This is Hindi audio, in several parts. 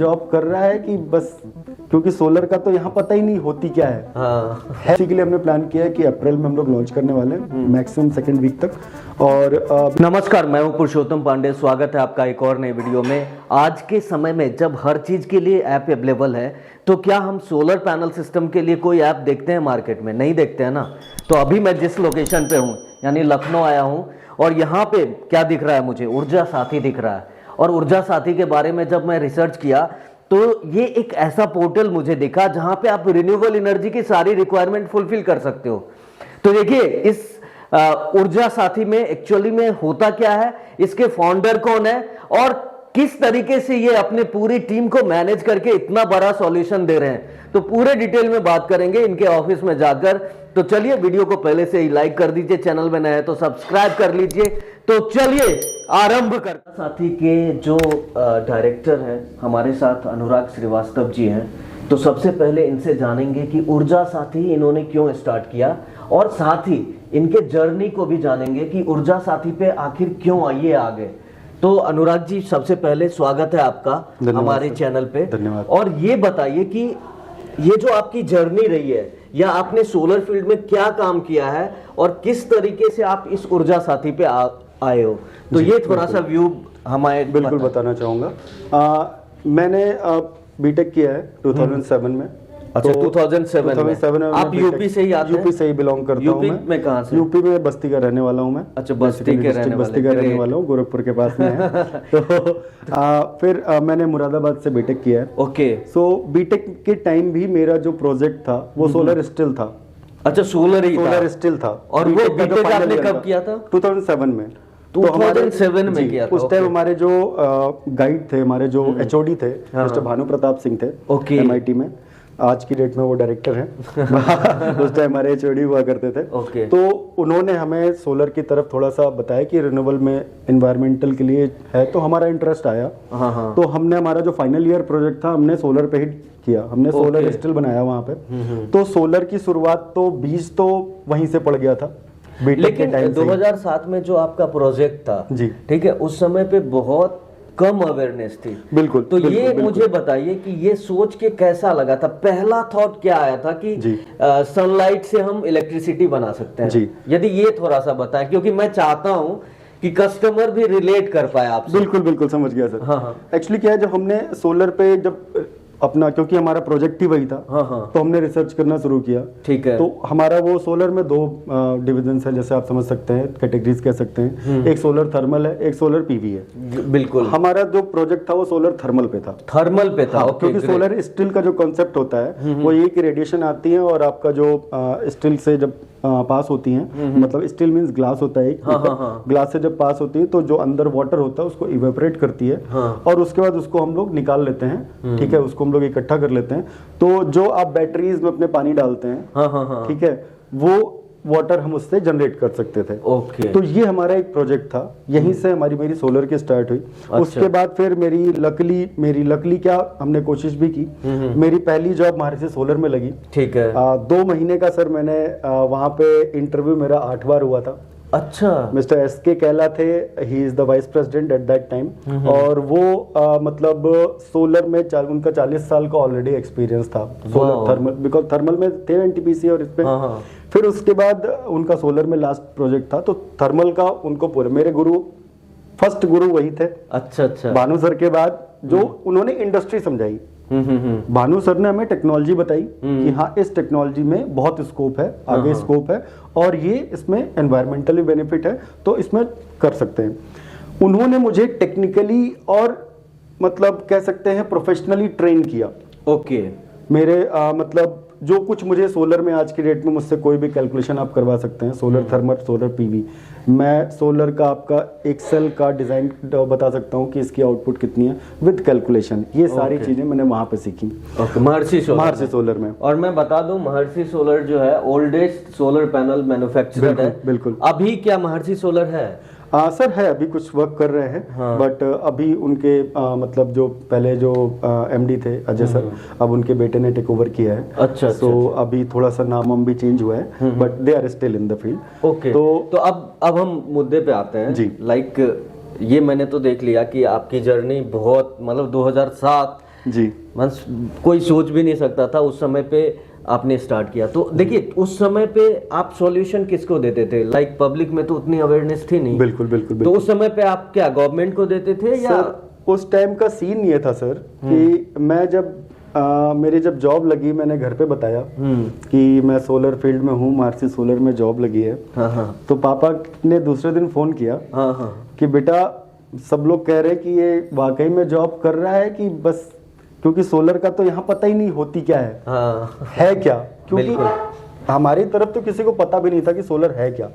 जॉब कर रहा है कि बस क्योंकि सोलर का तो यहाँ पता ही नहीं होती क्या है। हाँ। इसी के लिए हमने प्लान किया है कि अप्रैल में हम लोग लॉन्च करने वाले हैं, मैक्सिमम सेकंड वीक तक। और नमस्कार, मैं हूं पुरुषोत्तम पांडे। स्वागत है आपका एक और नए वीडियो में। आज के समय में जब हर चीज़ के लिए ऐप अवेलेबल है, तो क्या हम सोलर पैनल सिस्टम के लिए कोई ऐप देखते हैं मार्केट में? नहीं देखते हैं ना। तो अभी मैं जिस लोकेशन पे हूँ यानी लखनऊ आया हूँ, और यहाँ पे क्या दिख रहा है मुझे? ऊर्जा साथी दिख रहा है। और ऊर्जा साथी के बारे में जब मैं रिसर्च किया तो ये एक ऐसा पोर्टल मुझे दिखा जहाँ पे आप रिन्यूएबल एनर्जी की सारी रिक्वायरमेंट फुलफिल कर सकते हो। तो देखिए, इस ऊर्जा साथी में एक्चुअली में होता क्या है, इसके फाउंडर कौन है और किस तरीके से ये अपने पूरी टीम को मैनेज करके इतना बड़ा सॉल्यूशन दे रहे हैं, तो पूरे डिटेल में बात करेंगे इनके ऑफिस में जाकर। तो चलिए, वीडियो को पहले से ही लाइक कर दीजिए, चैनल में नए हैं तो सब्सक्राइब कर लीजिए। तो चलिए आरंभ करते हैं। साथी के जो डायरेक्टर हैं हमारे साथ अनुराग श्रीवास्तव जी हैं, तो सबसे पहले इनसे जानेंगे कि ऊर्जा साथी इन्होंने क्यों स्टार्ट किया, और साथ ही इनके जर्नी को भी जानेंगे कि ऊर्जा साथी पे आखिर क्यों आइए आ गए। तो अनुराग जी, सबसे पहले स्वागत है आपका हमारे चैनल पे। धन्यवाद। और ये बताइए कि ये जो आपकी जर्नी रही है, या आपने सोलर फील्ड में क्या काम किया है और किस तरीके से आप इस ऊर्जा साथी पे आए हो, तो ये थोड़ा सा व्यू हमारे बिल्कुल बताना चाहूँगा। मैंने बीटेक किया है 2007 में। अच्छा, 2007 में आप यूपी से ही आते हैं? यूपी से ही बिलोंग करता हूँ मैं। यूपी में कहाँ से? यूपी में बस्ती का रहने वाला हूँ मैं। अच्छा, बस्ती का रहने वाला हूँ, गोरखपुर के पास में है। तो फिर मैंने मुरादाबाद से बीटेक किया है। ओके। सो बीटेक के टाइम भी मेरा जो प्रोजेक्ट था वो सोलर स्टिल था। अच्छा, सोलर स्टिल था। और वो बीटेक आपने कब किया था? 2007 में। 2007 में किया था। उस टाइम हमारे जो गाइड थे, हमारे जो एचओडी थे, मिस्टर भानु प्रताप सिंह थे, एमआईटी में। आज की डेट में वो डायरेक्टर हैं। उस टाइम हमारे एचओडी हुआ करते थे। तो उन्होंने हमें सोलर की तरफ थोड़ा सा बताया कि रिन्यूएबल में एनवायरमेंटल के लिए है, तो हमारा इंटरेस्ट आया। तो हमने हमारा जो फाइनल ईयर प्रोजेक्ट था हमने सोलर पे ही किया। हमने सोलर स्टिल बनाया वहाँ पे। तो सोलर की शुरुआत तो बीज तो वहीं से पड़ गया था। लेकिन 2007 में जो आपका प्रोजेक्ट था जी, ठीक है, उस समय पे बहुत कम अवेयरनेस थी। बिल्कुल। तो ये मुझे बताइए कि ये सोच के कैसा लगा था? पहला थॉट क्या आया था कि सनलाइट से हम इलेक्ट्रिसिटी बना सकते हैं जी? यदि ये थोड़ा सा बताएं, क्योंकि मैं चाहता हूं कि कस्टमर भी रिलेट कर पाए आपसे। बिल्कुल बिल्कुल, समझ गया सर। हाँ। एक्चुअली क्या है, जब हमने सोलर पे जब अपना, क्योंकि हमारा प्रोजेक्ट ही वही था, तो हमने रिसर्च करना शुरू किया। ठीक है। तो हमारा वो सोलर में 2 डिविजन है, जैसे आप समझ सकते हैं, कैटेगरीज कह सकते हैं। एक सोलर थर्मल है, एक सोलर पीवी है। बिल्कुल। हमारा जो प्रोजेक्ट था वो सोलर थर्मल पे था। क्योंकि सोलर स्टिल का जो कॉन्सेप्ट होता है वो ये कि रेडिएशन आती है और आपका जो स्टिल से जब पास होती हैं, मतलब स्टील मींस ग्लास होता है, ग्लास से जब पास होती है तो जो अंदर वाटर होता है उसको इवेपोरेट करती है, और उसके बाद उसको हम लोग निकाल लेते हैं। ठीक है, उसको हम लोग इकट्ठा कर लेते हैं। तो जो आप बैटरीज में अपने पानी डालते हैं, ठीक है, वो वाटर हम उससे जनरेट कर सकते थे। तो ये हमारा एक प्रोजेक्ट था। यहीं से हमारी मेरी सोलर की स्टार्ट हुई। अच्छा। उसके बाद फिर मेरी लकली क्या, हमने कोशिश भी की। मेरी पहली जॉब महर्षि सोलर में लगी। ठीक है। 2 महीने का सर मैंने वहां पे इंटरव्यू मेरा 8 बार हुआ था। अच्छा। मिस्टर एसके कैला थे, he is the vice president at that time. और वो मतलब सोलर में उनका 40 साल का ऑलरेडी एक्सपीरियंस था। सोलर थर्मल, बिकॉज थर्मल में थे एनटीपीसी और इस पे। फिर उसके बाद उनका सोलर में लास्ट प्रोजेक्ट था, तो थर्मल का उनको पूरे, मेरे फर्स्ट गुरु वही थे। अच्छा। भानु सर के बाद जो उन्होंने इंडस्ट्री समझाई। भानु सर ने हमें टेक्नोलॉजी बताई कि हाँ, इस टेक्नोलॉजी में बहुत स्कोप है, आगे स्कोप है, और ये इसमें एनवायरमेंटली बेनिफिट है, तो इसमें कर सकते हैं। उन्होंने मुझे टेक्निकली और मतलब कह सकते हैं प्रोफेशनली ट्रेन किया। ओके। मेरे मतलब जो कुछ मुझे सोलर में आज की डेट में मुझसे कोई भी कैलकुलेशन आप करवा सकते हैं, सोलर थर्मल, सोलर पीवी। मैं सोलर का आपका एक सेल का डिजाइन बता सकता हूँ कि इसकी आउटपुट कितनी है विद कैलकुलेशन। ये सारी चीजें मैंने वहां पे सीखी। महर्षि सोलर में। और मैं बता दूं, महर्षि सोलर जो है ओल्डेस्ट सोलर पैनल मैन्युफैक्चरर है। बिल्कुल। अभी क्या महर्षि सोलर है? सर है, अभी कुछ वर्क कर रहे हैं। बट अभी उनके मतलब जो पहले जो एमडी थे अजय सर, अब उनके बेटे ने टेक ओवर किया है। अच्छा। तो अभी थोड़ा सा नाम भी चेंज हुआ है, but they are still in the field. Okay. तो अब हम मुद्दे पे आते हैं जी। लाइक ये मैंने तो देख लिया कि आपकी जर्नी बहुत, मतलब 2007 जी। बस कोई सोच भी नहीं सकता था उस समय पे आपने स्टार्ट किया। तो देखिए उस समय पे आप सॉल्यूशन किसको देते थे? लाइक पब्लिक में तो उतनी अवेयरनेस थी नहीं। बिल्कुल बिल्कुल तो उस समय पे आप क्या गवर्नमेंट को देते थे या? सर उस टाइम का सीन ये था सर कि मैं जब मेरी जब जॉब लगी, मैंने घर पे बताया कि मैं सोलर फील्ड में हूँ, मार्सी सोलर में जॉब लगी है। तो पापा ने दूसरे दिन फोन किया कि बेटा सब लोग कह रहे हैं कि ये वाकई में जॉब कर रहा है कि बस, क्योंकि सोलर का तो यहाँ पता ही नहीं होती क्या है क्या, क्योंकि हमारी तरफ तो किसी को पता भी नहीं था कि सोलर है क्या।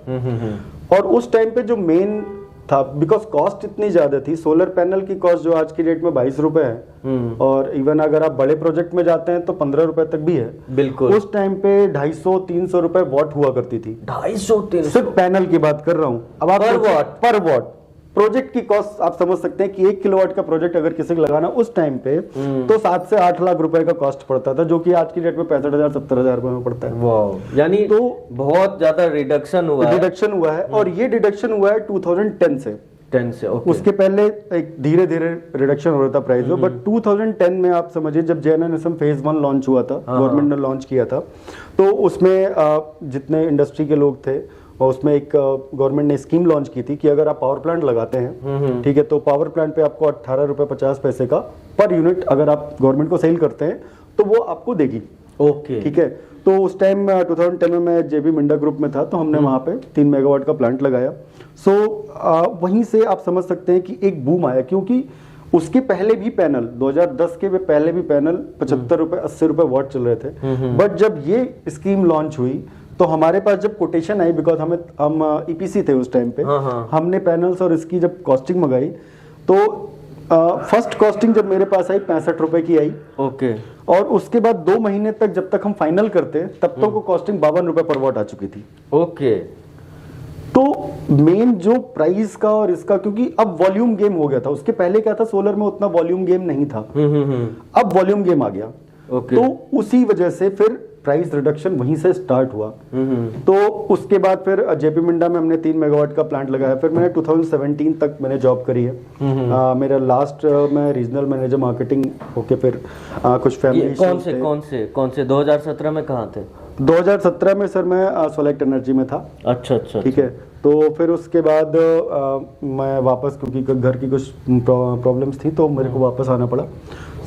और उस टाइम पे जो मेन था, बिकॉज कॉस्ट इतनी ज्यादा थी, सोलर पैनल की कॉस्ट जो आज की डेट में 22 रुपए है, और इवन अगर आप बड़े प्रोजेक्ट में जाते हैं तो 15 रुपए तक भी है। बिल्कुल। उस टाइम पे 250-300 रुपए वॉट हुआ करती थी। 250-300 सिर्फ पैनल की बात कर रहा हूँ। अब आप पर वॉट प्रोजेक्ट की कॉस्ट आप समझ सकते हैं कि 1 किलोवाट का प्रोजेक्ट अगर किसी को लगाना उस टाइम पे तो 7 से 8 लाख रुपए का कॉस्ट पड़ता था, जो कि आज की डेट में 65,000-70,000 रुपए में पड़ता है। वाह, यानी तो बहुत ज्यादा रिडक्शन हुआ है। और ये रिडक्शन हुआ है 2010 से। ओके। उसके पहले एक धीरे धीरे रिडक्शन हो रहा था प्राइस में, बट 2010 में आप समझिए जब JNNSM फेज 1 लॉन्च हुआ था, गवर्नमेंट ने लॉन्च किया था, तो उसमें जितने इंडस्ट्री के लोग थे और उसमें एक गवर्नमेंट ने स्कीम लॉन्च की थी कि अगर आप पावर प्लांट लगाते हैं, ठीक है, तो पावर प्लांट पे आपको 18 रुपए 50 पैसे का पर यूनिट अगर आप गवर्नमेंट को सेल करते हैं तो वो आपको देगी। ओके, ठीक है। तो उस टाइम 2010 में मैं JB मिंडा ग्रुप में था, तो हमने वहां पे 3 मेगावाट का प्लांट लगाया। सो वहीं से आप समझ सकते हैं कि एक बूम आया, क्योंकि उसके पहले भी पैनल 2010 के पहले भी पैनल 75 रुपए 80 रुपए वॉट चल रहे थे। बट जब ये स्कीम लॉन्च हुई तो हमारे पास जब कोटेशन आई, बिकॉज हम EPC थे उस टाइम पे, हमने पैनल्स और इसकी जब कॉस्टिंग मंगाई तो फर्स्ट कॉस्टिंग जब मेरे पास आई 65 रुपए की आई। ओके। और उसके बाद 2 महीने तक जब तक हम फाइनल करते तब तक वो कॉस्टिंग 52 रुपए पर वॉट आ चुकी थी। ओके। तो मेन जो प्राइस का और इसका, क्योंकि अब वॉल्यूम गेम हो गया था, उसके पहले क्या था सोलर में उतना वॉल्यूम गेम नहीं था, अब वॉल्यूम गेम आ गया। ओके। तो उसी वजह से फिर प्राइस रिडक्शन वहीं से स्टार्ट हुआ। तो उसके बाद फिर JP मिंडा में हमने 3 मेगावाट का प्लांट लगाया। फिर मैंने 2017 तक मैंने जॉब करी है। मेरा लास्ट मैं रीजनल मैनेजर मार्केटिंग होके फिर कुछ फैमिली। कौन से 2017 में कहाँ थे? 2017 में सर मैं सोलेक्ट एनर्जी में था। अच्छा। ठीक है। तो फिर उसके बाद मैं वापस, क्योंकि घर की कुछ प्रॉब्लम्स थी तो मेरे को वापस आना पड़ा।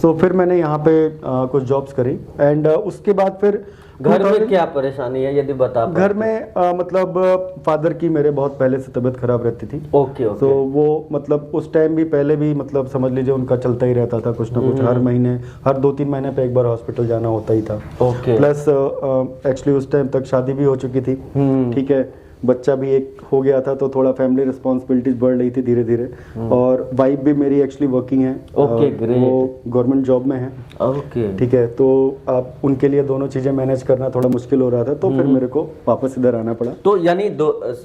सो फिर मैंने यहाँ पे कुछ जॉब्स करी एंड उसके बाद फिर घर में क्या परेशानी है यदि बता पाए? घर में मतलब फादर की मेरे बहुत पहले से तबीयत खराब रहती थी। ओके। तो वो मतलब उस टाइम भी पहले भी मतलब समझ लीजिए उनका चलता ही रहता था कुछ ना कुछ, हर महीने हर 2-3 महीने पे एक बार हॉस्पिटल जाना होता ही था। ओके। प्लस एक्चुअली उस टाइम तक शादी भी हो चुकी थी। ठीक है, बच्चा भी एक हो गया था, तो थोड़ा फैमिली रिस्पॉन्सिबिलिटीज बढ़ रही थी धीरे धीरे। और वाइफ भी मेरी एक्चुअली वर्किंग है। Okay, great. वो गवर्नमेंट जॉब में है। ओके। ठीक है, तो आप उनके लिए दोनों चीजें मैनेज करना थोड़ा मुश्किल हो रहा था, तो फिर मेरे को वापस इधर आना पड़ा। तो यानी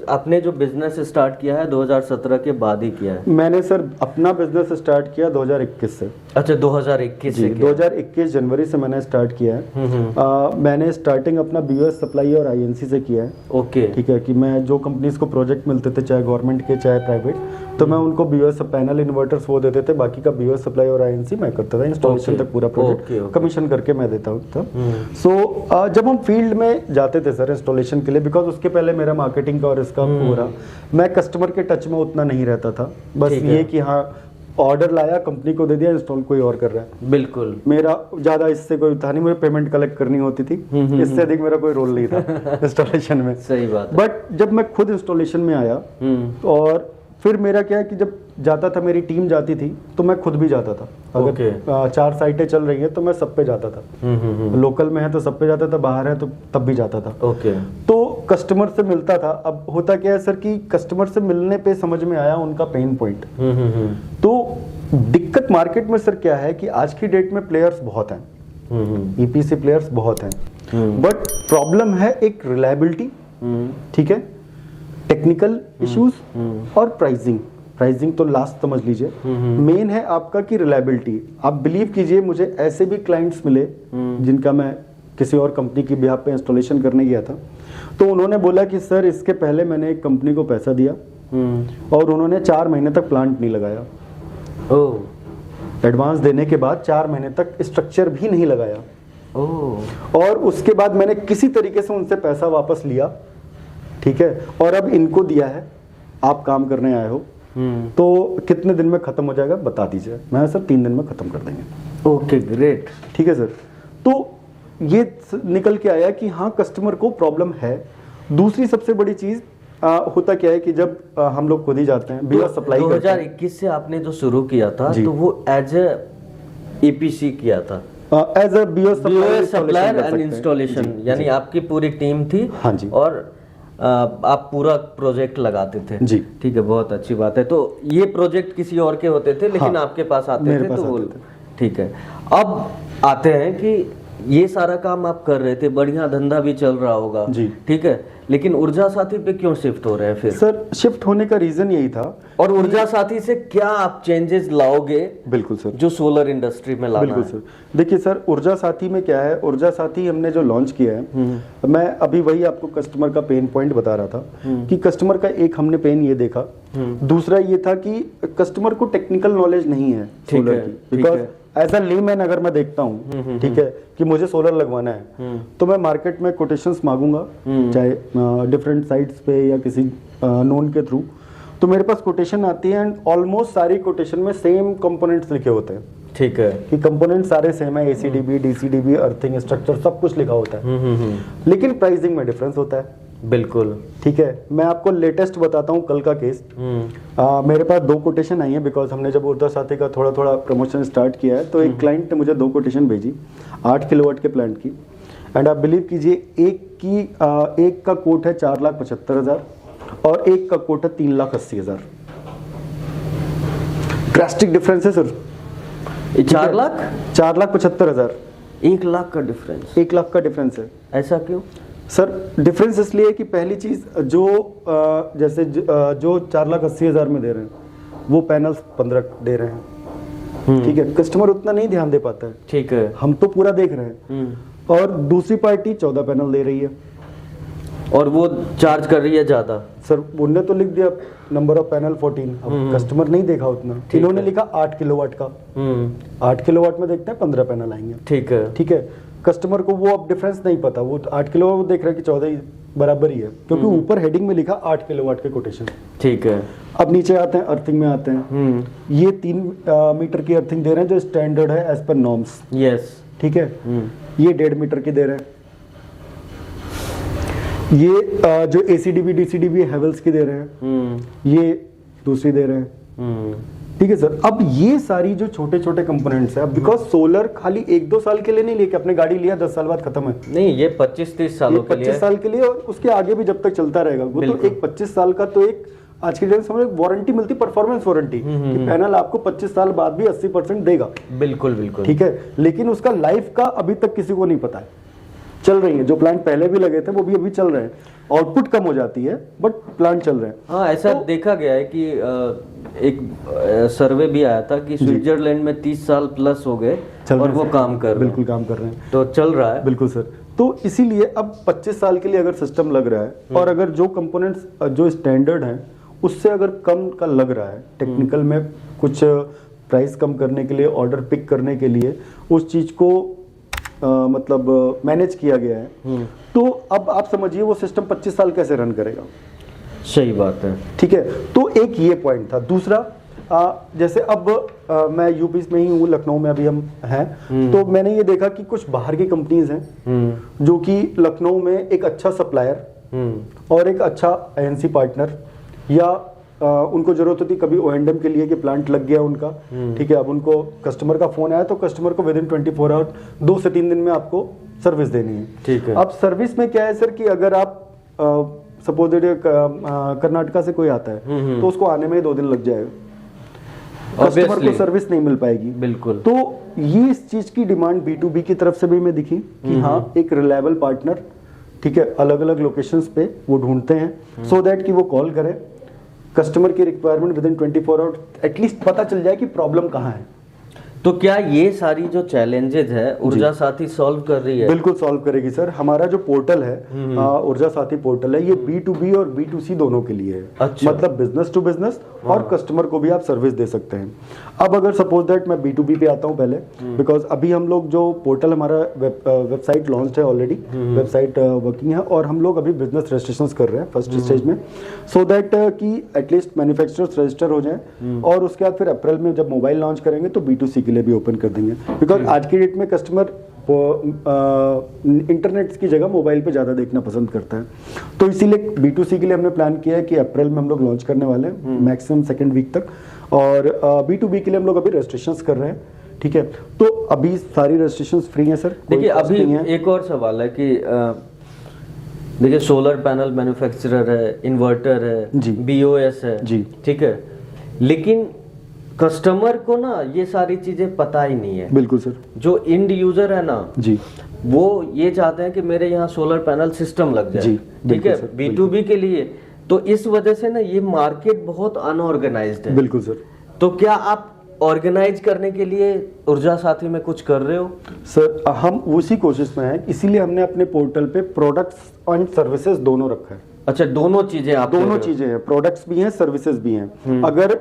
आपने जो बिजनेस स्टार्ट किया है 2017 के बाद ही किया है? मैंने सर अपना बिजनेस स्टार्ट किया 2021 से। अच्छा, 2021 से? 2021 जनवरी से मैंने स्टार्ट किया है। मैंने स्टार्टिंग अपना BOS सप्लाई और INC से किया है। ओके। ठीक है, कि मैं जो कंपनीज को प्रोजेक्ट मिलते थे, चाहे गवर्नमेंट के चाहे प्राइवेट, तो मैं उनको BOS पैनल इन्वर्टर्स वो देते थे, बाकी का BOS सप्लाई और INC मैं करता था। इंस्टॉलेशन तक पूरा प्रोजेक्ट कमीशन करके मैं देता हूँ। सो जब हम फील्ड में जाते थे सर इंस्टॉलेशन के लिए, बिकॉज उसके पहले मेरा मार्केटिंग का और इसका हो रहा, मैं कस्टमर के टच में उतना नहीं रहता था। बस ये कि हाँ ऑर्डर लाया, कंपनी को दे दिया, इंस्टॉल कोई और कर रहा है। बिल्कुल। मेरा ज्यादा इससे कोई था नहीं, मुझे पेमेंट कलेक्ट करनी होती थी, इससे अधिक मेरा कोई रोल नहीं था इंस्टॉलेशन में। सही बात है। बट जब मैं खुद इंस्टॉलेशन में आया और फिर मेरा क्या है कि जब जाता था, मेरी टीम जाती थी तो मैं खुद भी जाता था। अगर 4 साइटें चल रही है तो मैं सब पे जाता था। लोकल में है तो सब पे जाता था, बाहर है तो तब भी जाता था। ओके। तो कस्टमर से मिलता था। अब होता क्या है सर कि कस्टमर से मिलने पे समझ में आया उनका पेन पॉइंट। तो दिक्कत मार्केट में सर क्या है कि आज की डेट में प्लेयर्स बहुत हैं, EPC प्लेयर्स बहुत हैं, बट प्रॉब्लम है एक रिलायबिलिटी, ठीक है, टेक्निकल इश्यूज और प्राइसिंग तो लास्ट समझ लीजिए। मेन है आपका कि रिलायबिलिटी। आप बिलीव कीजिए, मुझे ऐसे भी क्लाइंट्स मिले जिनका मैं किसी और कंपनी की बिहाफ पे इंस्टॉलेशन करने गया था, तो उन्होंने बोला कि सर इसके पहले मैंने एक कंपनी को पैसा दिया और उन्होंने 4 महीने तक प्लांट नहीं लगाया। एडवांस देने के बाद 4 महीने तक स्ट्रक्चर भी नहीं लगाया। और उसके बाद मैंने किसी तरीके से उनसे पैसा वापस लिया, ठीक है, और अब इनको दिया है, आप काम करने आए हो तो कितने दिन में खत्म हो जाएगा बता दीजिए। मैं सर 3 दिन में खत्म कर देंगे। ओके ग्रेट, ठीक है सर। तो ये निकल के आया कि हाँ कस्टमर को प्रॉब्लम है। दूसरी सबसे बड़ी चीज होता क्या है कि जब हम लोग खुद ही जाते हैं बिना सप्लाई करते हैं। 2021 से आपने जो शुरू किया था तो वो एज ए ईपीसी किया था, as a BOS supplier and installation, यानी आपकी पूरी टीम थी। हाँ जी। और आप पूरा प्रोजेक्ट लगाते थे जी। ठीक है, बहुत अच्छी बात है। तो ये प्रोजेक्ट किसी और के होते थे लेकिन आपके पास आते थे, तो वो ठीक है। अब आते हैं कि ये सारा काम आप कर रहे थे, बढ़िया धंधा भी चल रहा होगा जी, ठीक है, लेकिन ऊर्जा साथी पे क्यों शिफ्ट हो रहे हैं फिर? सर शिफ्ट होने का रीजन यही था। और ऊर्जा साथी से क्या आप चेंजेस लाओगे? बिल्कुल सर, जो सोलर इंडस्ट्री में लाना बिल्कुल है। सर। देखिए सर, ऊर्जा साथी में क्या है, ऊर्जा साथी हमने जो लॉन्च किया है, मैं अभी वही आपको कस्टमर का पेन पॉइंट बता रहा था कि कस्टमर का एक हमने पेन ये देखा, दूसरा ये था कि कस्टमर को टेक्निकल नॉलेज नहीं है सोलर की। बिकॉज एज अ लेमैन अगर मैं देखता हूँ ठीक है कि मुझे सोलर लगवाना है, तो मैं मार्केट में कोटेशंस मांगूंगा, चाहे डिफरेंट साइट्स पे या किसी नोन के थ्रू, तो मेरे पास कोटेशन आती है एंड ऑलमोस्ट सारी कोटेशन में सेम कंपोनेंट्स लिखे होते हैं। ठीक है कि कंपोनेंट सारे सेम है, एसीडीबी, डीसीडीबी, अर्थिंग स्ट्रक्चर सब कुछ लिखा होता है, लेकिन प्राइसिंग में डिफरेंस होता है। बिल्कुल ठीक है। मैं आपको लेटेस्ट बताता हूँ कल का केस। मेरे पास 2 कोटेशन आई है, बिकॉज हमने जब ऊर्जा साथी का थोड़ा थोड़ा प्रमोशन स्टार्ट किया है, तो एक क्लाइंट ने मुझे 2 कोटेशन भेजी 8 किलोवाट के प्लांट की, एंड आप बिलीव कीजिए एक का कोट है 4,75,000 और एक का कोट है 3,80,000। ड्रास्टिक डिफरेंस है सर। 4,75,000, 1 लाख का डिफरेंस, 1 लाख का डिफरेंस है। ऐसा क्यों सर? डिफरेंस इसलिए कि पहली चीज जो जैसे जो 4,80,000 में दे रहे हैं वो पैनल्स 15 दे रहे हैं, ठीक है, कस्टमर उतना नहीं ध्यान दे पाता है, ठीक है, हम तो पूरा देख रहे हैं, और दूसरी पार्टी 14 पैनल दे रही है और वो चार्ज कर रही है ज्यादा। सर उनने तो लिख दिया नंबर ऑफ पैनल 14, अब कस्टमर नहीं देखा उतना, इन्होंने लिखा 8 किलोवाट का, 8 किलोवाट में देखते हैं 15 पैनल आएंगे, ठीक है, ठीक है। कस्टमर को वो अब डिफरेंस नहीं पता, वो 8 किलोवाट वो देख रहा है कि 14 ही बराबर ही है, क्योंकि ऊपर हेडिंग में लिखा 8 किलोवाट के कोटेशन, ठीक है। अब नीचे आते हैं, अर्थिंग में आते हैं, ये 3 मीटर की अर्थिंग दे रहे हैं जो स्टैंडर्ड है एज पर नॉर्म्स, यस, ठीक है। ये 1.5 मीटर की दे रहे हैं, ये जो एसीडीबी डीसीडीबी हेवल्स की दे रहे हैं, ये दूसरी दे रहे हैं, ठीक है सर। अब ये सारी जो छोटे छोटे कंपोनेंट्स है, बिकॉज सोलर खाली 1-2 साल के लिए नहीं लेके अपने गाड़ी लिया 10 साल बाद खत्म है, नहीं, ये 25-30 सालों के लिए, 25 साल के लिए, और उसके आगे भी जब तक चलता रहेगा वो तो एक 25 साल का तो एक आज के डेट में समझ वारंटी मिलती, परफॉर्मेंस वारंटी, कि पैनल आपको 25 साल बाद भी 80% देगा। बिल्कुल बिल्कुल, ठीक है। लेकिन उसका लाइफ का अभी तक किसी को नहीं पता है। चल रही है, जो प्लांट पहले भी लगे थे वो भी अभी चल रहे हैं, आउटपुट कम हो जाती है बट प्लांट चल रहे हैं। हाँ, ऐसा तो देखा गया है कि एक सर्वे भी आया था कि स्विट्जरलैंड में 30 साल प्लस हो गए और वो काम कर रहे हैं, बिल्कुल काम कर रहे हैं, तो चल रहा है, बिल्कुल सर। तो इसीलिए अब 25 साल के लिए अगर सिस्टम लग रहा है और अगर जो कंपोनेंट्स जो स्टैंडर्ड हैं उससे अगर कम का लग रहा है, टेक्निकल में कुछ प्राइस कम करने के लिए, ऑर्डर पिक करने के लिए उस चीज को मतलब मैनेज किया गया है, तो अब आप समझिए वो सिस्टम 25 साल कैसे रन करेगा। सही बात है, ठीक है। तो एक ये पॉइंट था। दूसरा जैसे अब मैं यूपी में ही हूँ, लखनऊ में अभी हम हैं, तो मैंने ये देखा कि कुछ बाहर की कंपनीज हैं जो कि लखनऊ में एक अच्छा सप्लायर और एक अच्छा एएनसी पार्टनर, या उनको जरूरत होती कभी ओएनडीएम के लिए कि प्लांट लग गया उनका, ठीक है, अब उनको कस्टमर का फोन आया तो कस्टमर को विद इन 24 आवर 2 से 3 दिन में आपको सर्विस देनी है, ठीक है। अब सर्विस में क्या है सर कि अगर आप सपोज कर्नाटका से कोई आता है तो उसको आने में 2 दिन लग जाएगा, कस्टमर को सर्विस नहीं मिल पाएगी, बिल्कुल। तो ये इस चीज की डिमांड B2B की तरफ से भी मैं दिखी कि हाँ एक रिलायबल पार्टनर, ठीक है, अलग अलग लोकेशंस पे वो ढूंढते हैं, सो दैट कि वो कॉल करें, कस्टमर की requirement within 24 hour at least पता चल जाए कि प्रॉब्लम कहाँ है। तो क्या ये सारी जो चैलेंजेस है ऊर्जा साथी सॉल्व कर रही है? बिल्कुल सॉल्व करेगी सर। हमारा जो पोर्टल है ऊर्जा साथी पोर्टल है, ये B2B और B2C दोनों के लिए है। अच्छा। मतलब बिजनेस टू बिजनेस और कस्टमर को भी आप सर्विस दे सकते हैं। अब अगर सपोज दैट मैं B2B पे आता हूँ पहले, बिकॉज अभी हम लोग जो पोर्टल हमारा वेबसाइट लॉन्च है ऑलरेडी, वेबसाइट वर्किंग है, और हम लोग अभी बिजनेस रजिस्ट्रेशन कर रहे हैं फर्स्ट स्टेज में, सो दैट कि एटलीस्ट मैन्युफैक्चरर्स रजिस्टर हो जाएं, और उसके बाद फिर अप्रैल में जब मोबाइल लॉन्च करेंगे तो B2C के लिए भी ओपन कर देंगे, बिकॉज आज की डेट में कस्टमर इंटरनेट की जगह मोबाइल पे ज़्यादा देखना पसंद करता है। तो इसीलिए B2C के लिए हमने प्लान किया है कि अप्रैल में हम लोग लॉन्च करने वाले हैं, मैक्सिमम सेकेंड वीक तक, और B2B के लिए हम लोग अभी रजिस्ट्रेशंस कर रहे हैं, ठीक है। तो अभी सारी रजिस्ट्रेशंस फ्री हैं सर। देखिए अभी एक और सवाल है कि देखिए सोलर पैनल मैन्युफैक्चरर है, इन्वर्टर है जी, BOS है जी, ठीक है, लेकिन कस्टमर को ना ये सारी चीजें पता ही नहीं है। बिल्कुल सर। जो इंड यूजर है ना जी, वो ये चाहते हैं कि मेरे यहाँ सोलर पैनल सिस्टम लग जाए जी, ठीक है, B2B के लिए। तो इस वजह से ना ये मार्केट बहुत अनऑर्गेनाइज्ड है। बिल्कुल सर। तो क्या आप ऑर्गेनाइज करने के लिए ऊर्जा साथी में कुछ कर रहे हो? सर हम उसी कोशिश में हैं, इसीलिए हमने अपने पोर्टल पे प्रोडक्ट्स एंड सर्विसेज दोनों रखा है। अच्छा, दोनों चीजें आप दोनों चीजें हैं, प्रोडक्ट्स भी हैं, सर्विसेज भी हैं। अगर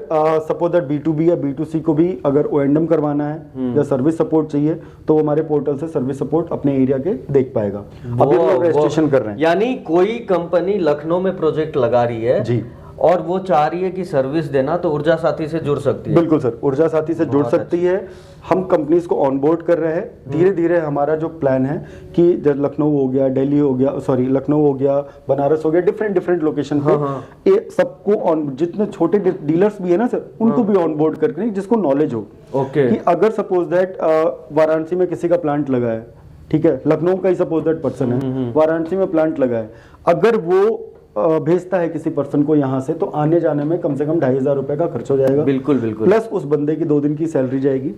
सपोज दैट B2B या B2C को भी अगर O&M करवाना है या सर्विस सपोर्ट चाहिए तो वो हमारे पोर्टल से सर्विस सपोर्ट अपने एरिया के देख पाएगा। अभी हम लोग रजिस्ट्रेशन कर रहे हैं। यानी कोई कंपनी लखनऊ में प्रोजेक्ट लगा रही है जी, और वो चाह रही है कि सर्विस देना, तो ऊर्जा साथी से जुड़ सकती है। बिल्कुल सर, ऊर्जा साथी से जुड़ सकती है। हम कंपनीज को ऑनबोर्ड कर रहे हैं धीरे धीरे। हमारा जो प्लान है कि लखनऊ हो गया, दिल्ली हो गया, सॉरी लखनऊ हो गया, बनारस हो गया, डिफरेंट लोकेशन पे ये सबको ऑन, जितने छोटे डीलर्स भी है ना सर, उनको भी ऑनबोर्ड करके, जिसको नॉलेज हो कि अगर सपोज दैट वाराणसी में किसी का प्लांट लगा है, ठीक है, लखनऊ का ही सपोज दैट पर्सन है, वाराणसी में प्लांट लगा है, अगर वो भेजता है किसी पर्सन को यहाँ से, तो आने जाने में कम से कम 2,500 रुपए का खर्च हो जाएगा। बिल्कुल बिल्कुल। प्लस उस बंदे की 2 दिन की सैलरी जाएगी।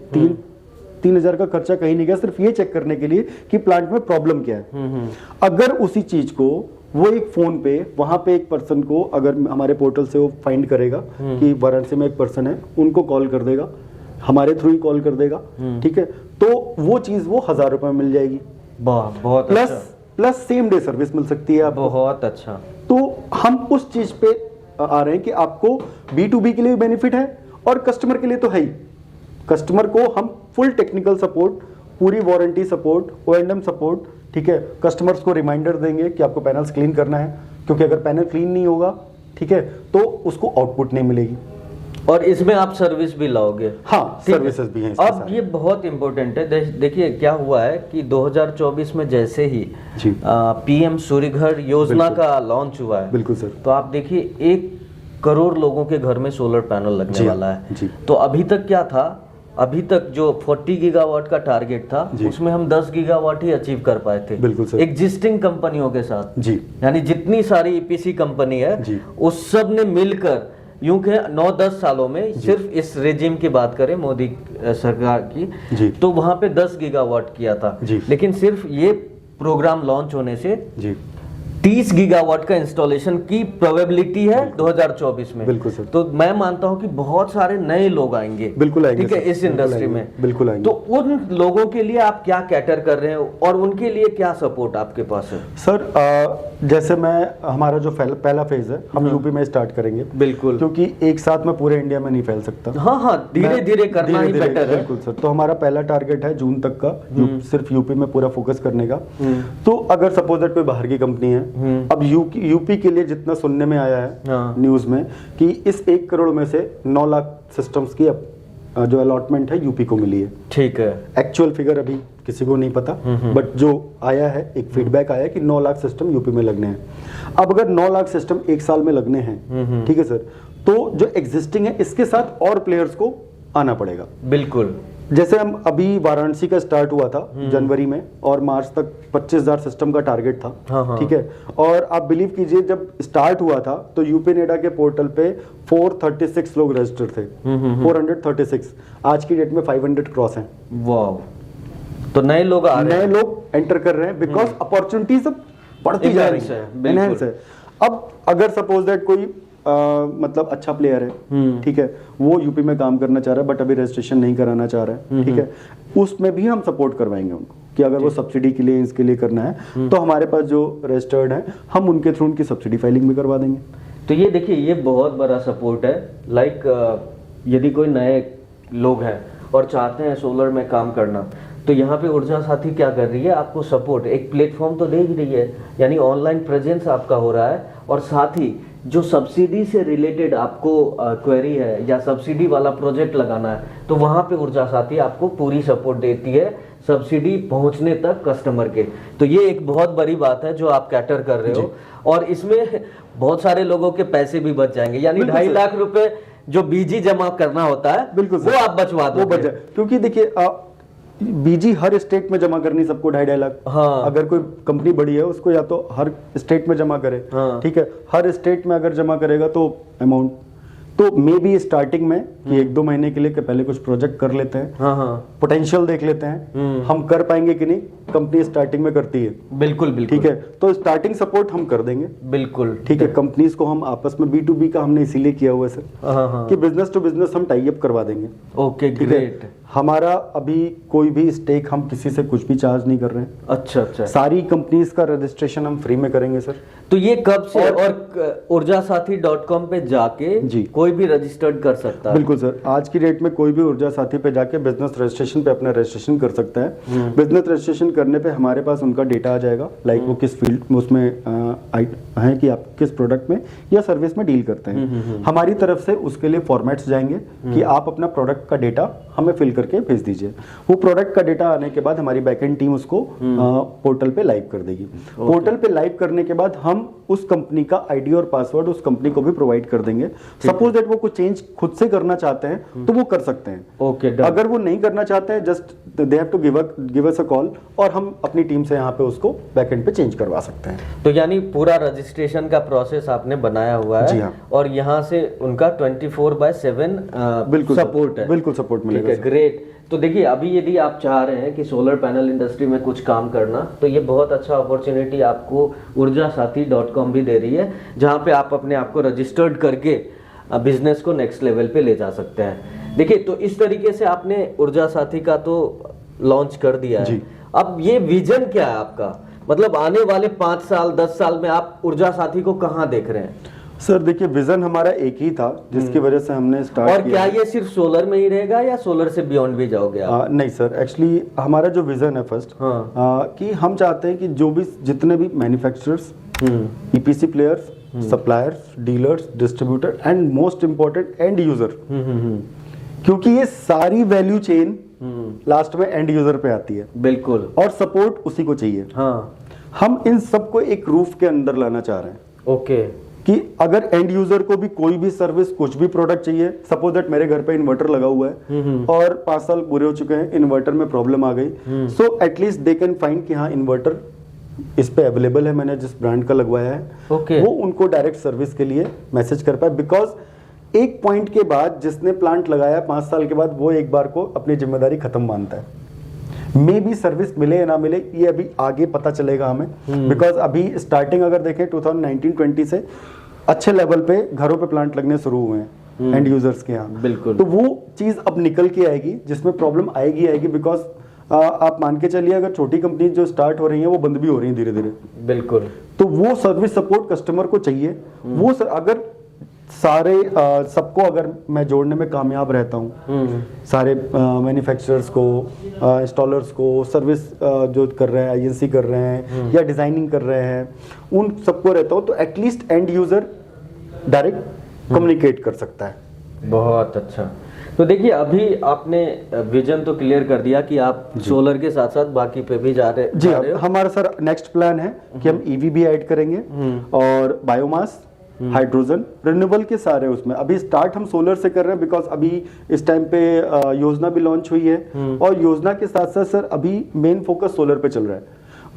3,000 का खर्चा कहीं नहीं गया, सिर्फ ये चेक करने के लिए कि प्लांट में प्रॉब्लम क्या है। अगर उसी चीज को वो एक फोन पे वहां पे एक पर्सन को अगर हमारे पोर्टल से वो फाइंड करेगा कि वाराणसी में एक पर्सन है, उनको कॉल कर देगा, हमारे थ्रू ही कॉल कर देगा, ठीक है, तो वो चीज वो 1,000 रुपए में मिल जाएगी। बहुत प्लस सेम डे सर्विस मिल सकती है आपको। बहुत अच्छा। तो हम उस चीज पे आ रहे हैं कि आपको B2B के लिए भी बेनिफिट है और कस्टमर के लिए तो है ही। कस्टमर को हम फुल टेक्निकल सपोर्ट, पूरी वारंटी सपोर्ट, O&M सपोर्ट, ठीक है, कस्टमर्स को रिमाइंडर देंगे कि आपको पैनल्स क्लीन करना है, क्योंकि अगर पैनल क्लीन नहीं होगा, ठीक है, तो उसको आउटपुट नहीं मिलेगी। और इसमें आप सर्विस भी लाओगे? हाँ, सर्विसेज भी हैं। अब ये बहुत इंपॉर्टेंट है। देखिए क्या हुआ है कि 2024 में जैसे ही PM सूर्यघर योजना का लॉन्च हुआ है, बिल्कुल सर, तो आप देखिए 1 करोड़ लोगों के घर में सोलर पैनल लगने वाला है। तो अभी तक क्या था, अभी तक जो 40 गीगावाट का टारगेट था उसमें हम 10 गीगावाट ही अचीव कर पाए थे। बिल्कुल सर। एग्जिस्टिंग कंपनियों के साथ जी, यानी जितनी सारी EPC कंपनी है उस सब ने मिलकर, यूं के 9-10 सालों में सिर्फ इस रेजिम की बात करें मोदी सरकार की, तो वहां पे 10 गीगावाट किया था। लेकिन सिर्फ ये प्रोग्राम लॉन्च होने से 30 गीगावाट का इंस्टॉलेशन की प्रोबेबिलिटी है 2024 में। बिल्कुल सर। तो मैं मानता हूं कि बहुत सारे नए लोग आएंगे, बिल्कुल आएंगे, ठीक है, इस इंडस्ट्री में बिल्कुल आएंगे। तो उन लोगों के लिए आप क्या कैटर कर रहे हो और उनके लिए क्या सपोर्ट आपके पास है? सर जैसे हमारा जो पहला फेज है, हम यूपी में स्टार्ट करेंगे, बिल्कुल, क्योंकि एक साथ में पूरे इंडिया में नहीं फैल सकता। हाँ, धीरे धीरे करना ही बेटर है। बिल्कुल सर। तो हमारा पहला टारगेट है जून तक का, सिर्फ यूपी में पूरा फोकस करने का। तो अगर सपोज दैट कोई बाहर की कंपनी है, अब यूपी के लिए जितना सुनने में आया है न्यूज में कि इस 1 करोड़ में से 9 लाख सिस्टम्स की जो अलॉटमेंट है यूपी को मिली है। ठीक है, एक्चुअल फिगर अभी किसी को नहीं पता, बट जो आया है, एक फीडबैक आया है कि 9 लाख सिस्टम यूपी में लगने हैं। अब अगर 9 लाख सिस्टम 1 साल में लगने हैं, ठीक है सर, तो जो एग्जिस्टिंग है इसके साथ और प्लेयर्स को आना पड़ेगा। बिल्कुल। जैसे हम अभी वाराणसी का स्टार्ट हुआ था जनवरी में, और मार्च तक 25,000 सिस्टम का टारगेट था। ठीक है, और आप बिलीव कीजिए जब स्टार्ट हुआ था तो यूपी नेडा के पोर्टल पे 436 लोग रजिस्टर्ड थे। 436। आज की डेट में 500 क्रॉस हैं। वाह, तो नए लोग एंटर कर रहे हैं, बिकॉज अपॉर्चुनिटीज अब बढ़ती जा रही है, एनहांस है। अब अगर सपोज दैट कोई मतलब अच्छा प्लेयर है, ठीक है, वो यूपी में काम करना चाह रहा है बट अभी रजिस्ट्रेशन नहीं कराना चाह रहा है, ठीक है, उसमें भी हम सपोर्ट करवाएंगे उनको कि अगर वो सब्सिडी के लिए इसके लिए करना है तो हमारे पास जो रजिस्टर्ड है हम उनके थ्रू उनकी सब्सिडी फाइलिंग भी करवा देंगे। तो ये देखिए, ये बहुत बड़ा सपोर्ट है। लाइक यदि कोई नए लोग हैं और चाहते हैं सोलर में काम करना, तो यहाँ पे ऊर्जा साथी क्या कर रही है, आपको सपोर्ट, एक प्लेटफॉर्म तो दे ही रही है, यानी ऑनलाइन प्रेजेंस आपका हो रहा है, और साथ ही जो सब्सिडी से रिलेटेड आपको क्वेरी है या सब्सिडी वाला प्रोजेक्ट लगाना है, तो वहाँ पे ऊर्जा साथी आपको पूरी सपोर्ट देती है सब्सिडी पहुँचने तक कस्टमर के। तो ये एक बहुत बड़ी बात है जो आप कैटर कर रहे हो, और इसमें बहुत सारे लोगों के पैसे भी बच जाएंगे, यानी 2.5 लाख रुपए जो बीजी जमा करना होता है, बिल्कुल वो आप बचवा दो। क्योंकि देखिए बीजी हर स्टेट में जमा करनी सबको 2.5 लाख। हाँ। अगर कोई कंपनी बड़ी है उसको या तो हर स्टेट में जमा करे। हाँ। ठीक है, हर स्टेट में अगर जमा करेगा तो अमाउंट तो मे बी स्टार्टिंग में कि 1-2 महीने के लिए पहले कुछ प्रोजेक्ट कर लेते हैं। हाँ। पोटेंशियल देख लेते हैं हम कर पाएंगे कि नहीं, कंपनी स्टार्टिंग में करती है। बिल्कुल बिल्कुल। ठीक है, तो स्टार्टिंग सपोर्ट हम कर देंगे। बिल्कुल ठीक है, कंपनीज को हम आपस में B2B का हमने इसीलिए किया हुआ है सर, कि बिजनेस टू बिजनेस हम टाई अप करवा देंगे। Okay great. हमारा अभी कोई भी स्टेक हम किसी से कुछ भी चार्ज नहीं कर रहे हैं। अच्छा। सारी कंपनीज का रजिस्ट्रेशन हम फ्री में करेंगे सर। तो ये कब से, और ऊर्जासाथी.com पे जाके जी कोई भी रजिस्टर्ड कर सकता है? बिल्कुल सर, आज की डेट में कोई भी ऊर्जा साथी पे जाके बिजनेस रजिस्ट्रेशन पे अपना रजिस्ट्रेशन कर सकता है। बिजनेस रजिस्ट्रेशन करने पे हमारे पास उनका डेटा आ जाएगा, लाइक वो किस फील्ड में उसमें है कि आप किस प्रोडक्ट में या सर्विस में डील करते हैं। हमारी तरफ से उसके लिए फॉर्मेट्स जाएंगे कि आप अपना प्रोडक्ट का डेटा हमें फिल करके भेज दीजिए। वो प्रोडक्ट का डेटा आने के बाद हमारी बैकएंड टीम उसको पोर्टल पे लाइव कर देगी। पोर्टल पे लाइव करने के बाद हम उस कंपनी का आईडी और पासवर्ड उस कंपनी को भी प्रोवाइड कर देंगे। सपोज दैट वो कुछ चेंज खुद से करना चाहते हैं तो वो कर सकते हैं। ओके, अगर वो नहीं करना चाहते हैं, just they have to give us a call और हम अपनी टीम से यहाँ पे उसको बैकएंड पे चेंज करवा सकते हैं। तो यानी पूरा रजिस्ट्रेशन का प्रोसेस आपने बनाया हुआ है। जी हाँ। और यहाँ से उनका 24/7 बिल्कुल सपोर्ट है। बिल्कुल सपोर्ट मिलेगा। ठीक है, ग्रेट। तो देखिए अभी यदि आप चाह रहे हैं कि सोलर पैनल इंडस्ट्री में कुछ काम करना, तो ये बहुत अच्छा अपॉर्चुनिटी आपको ऊर्जासाथी.com भी दे रही है, जहाँ पे आप अपने आप को रजिस्टर्ड करके बिजनेस को नेक्स्ट लेवल पे ले जा सकते हैं। देखिए, तो इस तरीके से आपने ऊर्जा साथी का तो लॉन्च कर दिया है। अब ये विजन क्या है आपका, मतलब आने वाले 5 साल 10 साल में आप ऊर्जा साथी को कहाँ देख रहे हैं? सर देखिए, विजन हमारा एक ही था जिसकी वजह से हमने स्टार्ट और क्या ये सिर्फ सोलर में ही रहेगा या सोलर से बियॉन्ड भी जाओगे आप? नहीं सर, एक्चुअली हमारा जो विजन है फर्स्ट, कि हम चाहते हैं कि जो भी जितने भी manufacturers, EPC players, suppliers, dealers, distributor and most important and user, क्योंकि ये सारी वैल्यू चेन लास्ट में एंड यूजर पे आती है। बिल्कुल। और सपोर्ट उसी को चाहिए। हम इन सबको एक रूफ के अंदर लाना चाह रहे हैं। ओके। कि अगर एंड यूजर को भी कोई भी सर्विस, कुछ भी प्रोडक्ट चाहिए, सपोज दैट मेरे घर पे इन्वर्टर लगा हुआ है और 5 साल पूरे हो चुके हैं, इन्वर्टर में प्रॉब्लम आ गई, so at least they can find कि हाँ इन्वर्टर इस पे अवेलेबल है, मैंने जिस ब्रांड का लगवाया है। वो उनको डायरेक्ट सर्विस के लिए मैसेज कर पाए, बिकॉज एक पॉइंट के बाद जिसने प्लांट लगाया 5 साल के बाद वो एक बार को अपनी जिम्मेदारी खत्म मानता है। मे भी सर्विस मिले या ना मिले, ये अभी आगे पता चलेगा हमें, बिकॉज अभी स्टार्टिंग अगर देखें 2019-20 से अच्छे लेवल पे घरों पे प्लांट लगने शुरू हुए हैं एंड यूजर्स के यहाँ। बिल्कुल। तो वो चीज अब निकल के आएगी जिसमें प्रॉब्लम आएगी, बिकॉज आप मान के चलिए अगर छोटी कंपनी जो स्टार्ट हो रही है वो बंद भी हो रही है धीरे धीरे। बिल्कुल। तो वो सर्विस सपोर्ट कस्टमर को चाहिए। वो अगर सारे सबको अगर मैं जोड़ने में कामयाब रहता हूँ, सारे मैन्युफैक्चरर्स को, इंस्टॉलर्स को, सर्विस जो कर रहे हैं, एजेंसी कर रहे हैं या डिजाइनिंग कर रहे हैं, उन सबको रहता हूँ, तो at least and user direct communicate कर सकता है। बहुत अच्छा। तो देखिए अभी आपने विजन तो क्लियर कर दिया कि आप सोलर के साथ साथ बाकी पे भी जा रहे जी। हमारा सर नेक्स्ट प्लान है कि हम ईवी भी ऐड करेंगे और बायोमास, हाइड्रोजन, रिन्यूएबल के सारे उसमें। अभी स्टार्ट हम सोलर से कर रहे हैं बिकॉज अभी इस टाइम पे योजना भी लॉन्च हुई है और योजना के साथ साथ सर अभी मेन फोकस सोलर पे चल रहा है,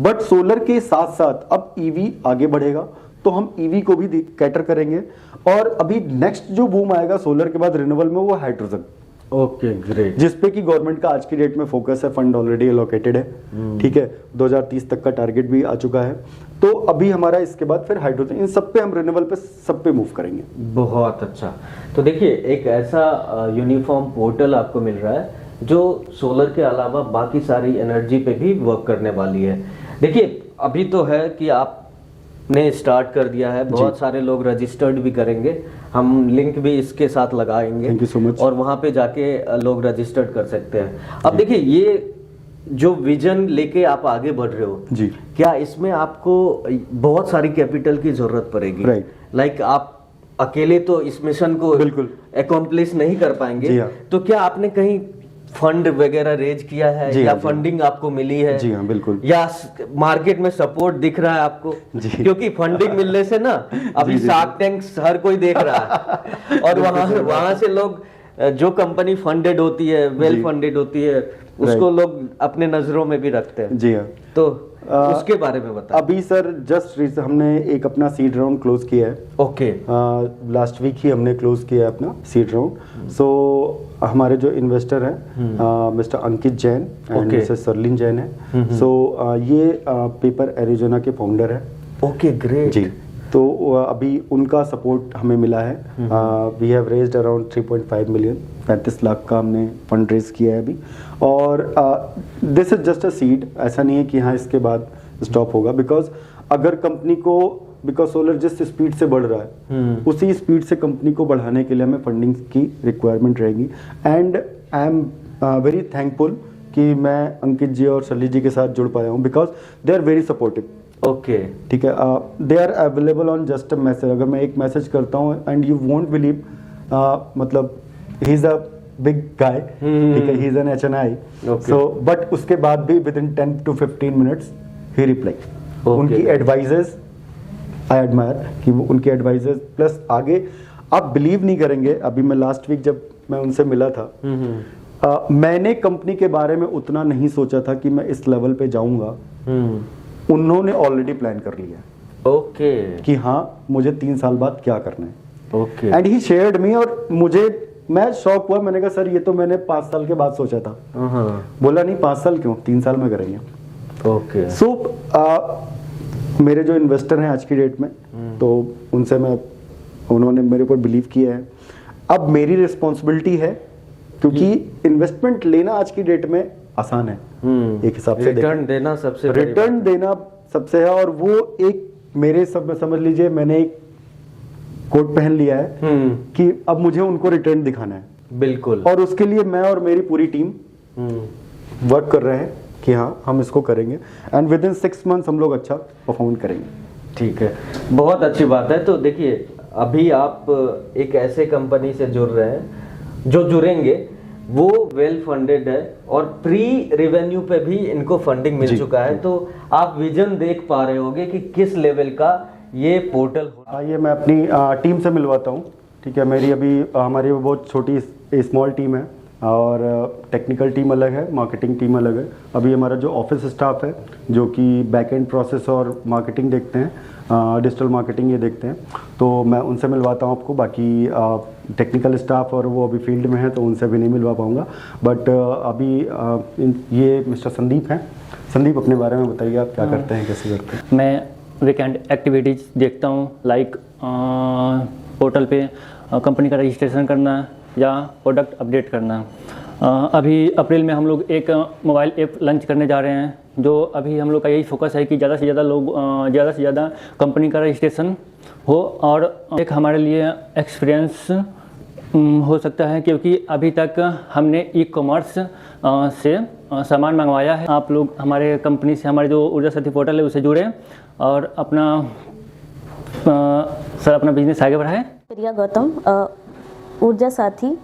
बट सोलर के साथ साथ अब ईवी आगे बढ़ेगा तो हम ईवी को भी कैटर करेंगे। और अभी नेक्स्ट जो बूम आएगा सोलर के बाद रिन्यूएबल में वो हाइड्रोजन। Okay great. जिसपे कि गवर्नमेंट का आज की डेट में फोकस है, फंड ऑलरेडी एलोकेटेड है। ठीक है, 2030 तक का टारगेट भी आ चुका है। तो अभी हमारा इसके बाद फिर हाइड्रोजन, इन सब पे हम रिन्यूएबल पे सब पे मूव करेंगे। बहुत अच्छा। तो देखिए एक ऐसा यूनिफॉर्म पोर्टल आपको मिल रहा है जो सोलर के अलावा बाकी सारी एनर्जी पे भी वर्क करने वाली है। देखिए अभी तो है कि आप ने स्टार्ट कर दिया है, बहुत सारे लोग रजिस्टर्ड भी करेंगे, हम लिंक भी इसके साथ लगाएंगे। Thank you so much. और वहाँ पे जाके लोग रजिस्टर्ड कर सकते हैं। अब देखिए, ये जो विजन लेके आप आगे बढ़ रहे हो जी, क्या इसमें आपको बहुत सारी कैपिटल की जरूरत पड़ेगी? राइट। लाइक आप अकेले तो इस मिशन को बिल्कुल एकम्प्लिश नहीं कर पाएंगे। जी हाँ। तो क्या आपने कहीं फंड वगैरह रेज किया है जी या हाँ, फंडिंग आपको मिली है? जी हाँ, बिल्कुल। या मार्केट में सपोर्ट दिख रहा है आपको? जी। क्योंकि फंडिंग मिलने से ना अभी शार्क टैंक हर कोई देख रहा है और वहां से लोग, जो कंपनी फंडेड होती है, वेल फंडेड होती है, उसको लोग अपने नजरों में भी रखते हैं। जी हाँ। तो उसके बारे में बताओ। अभी सर जस्ट हमने एक अपना सीड राउंड क्लोज किया है। ओके। लास्ट वीक ही हमने क्लोज किया है अपना सीड राउंड। सो हमारे जो इन्वेस्टर हैं Mr Ankit Jain and Mrs Sarlin Jain है। सो ये पेपर एरिजोना के फाउंडर है। Okay, great. जी, तो अभी उनका सपोर्ट हमें मिला है। We have raised around 3.5 million, 35 lakh का हमने फंड रेज किया है अभी। और this is just a seed, ऐसा नहीं है कि हाँ इसके बाद स्टॉप होगा। बिकॉज अगर कंपनी को, बिकॉज सोलर जिस स्पीड से बढ़ रहा है उसी स्पीड से कंपनी को बढ़ाने के लिए हमें फंडिंग की रिक्वायरमेंट रहेगी। And I am very thankful कि मैं अंकित जी और शैली जी के साथ जुड़ पाया हूँ, because they are very supportive. Okay, ठीक है। They are available on just a message. अगर मैं एक मैसेज करता हूँ एंड यू वोंट बिलीव, मतलब he is a big guy, ठीक है, he is an HNI। So but उसके बाद भी with in 10 to 15 minutes he reply. उनकी एडवाइजेस आई एडमायर कि वो उनके एडवाइजेस प्लस आगे आप बिलीव नहीं करेंगे। अभी मैं लास्ट वीक जब मैं उनसे मिला था, मैंने कंपनी के बारे में उतना नहीं सोचा था कि मैं इस लेवल पे जाऊंगा। उन्होंने ऑलरेडी प्लान कर लिया। ओके। कि हाँ मुझे 3 साल बाद क्या करना है। ओके। एंड ही शेयर्ड मी, और मैं शॉक हुआ। मैंने कहा सर ये तो मैंने 5 साल के बाद सोचा था। बोला नहीं 5 साल क्यों, 3 साल में करेंगे। ओके। सो मेरे जो इन्वेस्टर हैं आज की डेट में, तो उनसे उन्होंने मेरे ऊपर बिलीव किया है। अब मेरी रिस्पॉन्सिबिलिटी है, क्योंकि इन्वेस्टमेंट लेना आज की डेट में आसान है एक हिसाब से। रिटर्न देना सबसे है। और वो एक मेरे समझ लीजिए मैंने एक कोट पहन लिया है कि अब मुझे उनको रिटर्न दिखाना है। बिल्कुल। और उसके लिए मैं और मेरी पूरी टीम वर्क कर रहे हैं कि हाँ हम इसको करेंगे एंड विद इन 6 मंथ्स हम लोग अच्छा परफॉर्म करेंगे। ठीक है, बहुत अच्छी बात है। तो देखिए, अभी आप एक ऐसे कंपनी से जुड़ रहे हैं, जो जुड़ेंगे वो वेल फंडेड है और प्री रेवेन्यू पे भी इनको फंडिंग मिल चुका है। तो आप विजन देख पा रहे होंगे कि किस लेवल का ये पोर्टल हो। आइए मैं अपनी टीम से मिलवाता हूँ। ठीक है, मेरी अभी हमारी बहुत छोटी स्मॉल टीम है और टेक्निकल टीम अलग है, मार्केटिंग टीम अलग है। अभी हमारा जो ऑफिस स्टाफ है जो कि बैक एंड प्रोसेस और मार्केटिंग देखते हैं, डिजिटल मार्केटिंग ये देखते हैं, तो मैं उनसे मिलवाता हूँ आपको। बाकी टेक्निकल स्टाफ और वो अभी फील्ड में है तो उनसे भी नहीं मिलवा पाऊँगा। बट अभी ये मिस्टर संदीप हैं। संदीप, अपने बारे में बताइए, आप क्या करते हैं, कैसे करते हैं? मैं वीकेंड एक्टिविटीज़ देखता हूँ, लाइक पोर्टल पे कंपनी का रजिस्ट्रेशन करना या प्रोडक्ट अपडेट करना। अभी अप्रैल में हम लोग एक मोबाइल ऐप लॉन्च करने जा रहे हैं, जो अभी हम लोग का यही फोकस है कि ज़्यादा से ज़्यादा लोग ज़्यादा से ज़्यादा कंपनी का रजिस्ट्रेशन हो। और एक हमारे लिए एक्सपीरियंस हो सकता है, क्योंकि अभी तक हमने ई-कॉमर्स से सामान मंगवाया है। आप लोग हमारे कंपनी से, हमारे जो ऊर्जा साथी पोर्टल है उससे जुड़े और अपना अपना बिजनेस आगे बढ़ाएं। प्रिया गौतम, ऊर्जा साथी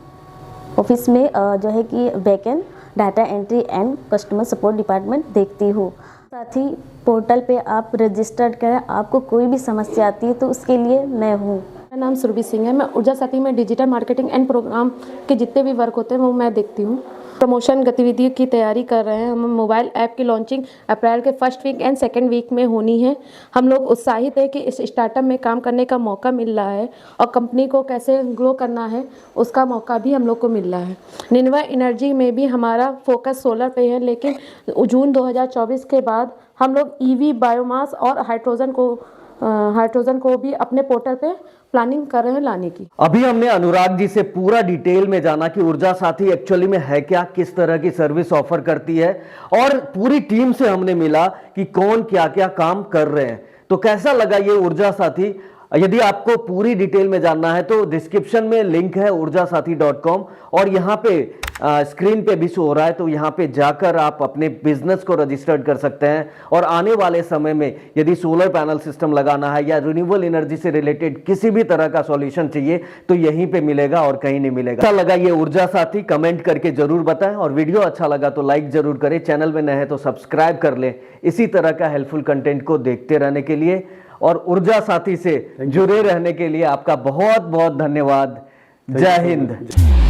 ऑफिस में जो है कि backend data entry and customer support department देखती हूँ। साथी पोर्टल पे आप रजिस्टर्ड करें, आपको कोई भी समस्या आती है तो उसके लिए मैं हूँ। मेरा नाम सुरभि सिंह है। मैं ऊर्जा साथी में डिजिटल मार्केटिंग एंड प्रोग्राम के जितने भी वर्क होते हैं वो मैं देखती हूँ। प्रमोशन गतिविधियों की तैयारी कर रहे हैं। हम मोबाइल ऐप की लॉन्चिंग अप्रैल के 1st week and 2nd week में होनी है। हम लोग उत्साहित है कि इस स्टार्टअप में काम करने का मौका मिल रहा है और कंपनी को कैसे ग्रो करना है उसका मौका भी हम लोग को मिल रहा है। निन्वा एनर्जी में भी हमारा फोकस सोलर पे है, लेकिन जून 2024 के बाद हम लोग EV, बायोमास और हाइड्रोजन को भी अपने पोर्टल पे प्लानिंग कर रहे हैं लाने की। अभी हमने अनुराग जी से पूरा डिटेल में जाना कि ऊर्जा साथी एक्चुअली में है क्या, किस तरह की सर्विस ऑफर करती है, और पूरी टीम से हमने मिला कि कौन क्या क्या काम कर रहे हैं। तो कैसा लगा ये ऊर्जा साथी? यदि आपको पूरी डिटेल में जानना है तो डिस्क्रिप्शन में लिंक है urjasathi.com, और यहाँ पे स्क्रीन पे भी शो हो रहा है, तो यहाँ पे जाकर आप अपने बिजनेस को रजिस्टर्ड कर सकते हैं। और आने वाले समय में यदि सोलर पैनल सिस्टम लगाना है या रिन्यूएबल एनर्जी से रिलेटेड किसी भी तरह का सॉल्यूशन चाहिए तो यहीं पे मिलेगा और कहीं नहीं मिलेगा। अच्छा लगा ये ऊर्जा साथी? कमेंट करके जरूर बताएं, और वीडियो अच्छा लगा तो लाइक जरूर करें, चैनल में नए हैं तो सब्सक्राइब कर लें इसी तरह का हेल्पफुल कंटेंट को देखते रहने के लिए। और ऊर्जा साथी से जुड़े रहने के लिए आपका बहुत बहुत धन्यवाद। जय हिंद।